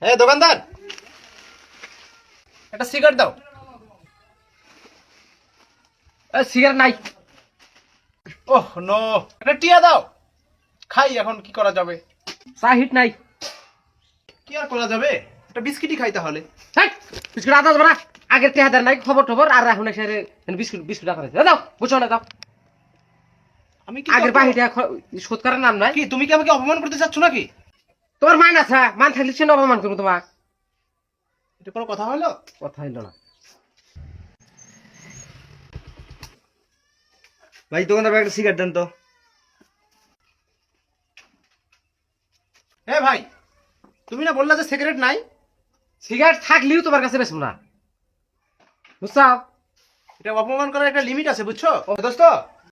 হ্যাঁ দোকানদার, একটা সিগারেট দাও। সিগারেট নাই। ওহ নো, একটা টিয়া দাও, খাই এখন। কি করা যাবে? চা হিট নাই। কি আর করা যাবে, একটা বিস্কিটই খাই তাহলে। বিস্কুট আদা দেবো না, আগের টেহাদার নাই খবর টবর, আর এখন এসে বিস্কুট বিস্কুট রাখা দাও, বুঝছো না? দাও। আমি কি আগের বাহিটা শোধ করার নাম নাই। কি তুমি কি আমাকে অপমান করতে চাচ্ছ নাকি? তোমার মান আছে, মান থাকলে সে অপমান করবো তোমার। এটা কোনো কথা হলো? কথা হইল না। ভাই দোকানদার ভাই একটা সিগারেট দেন তো। হ্যাঁ ভাই, তুমি না বললা যে সিগারেট নাই? সিগারেট থাকলেও তোমার কাছে বেশবো না, বুঝছো? এটা অপমান করার একটা লিমিট আছে, বুঝছো? ও দোস্ত,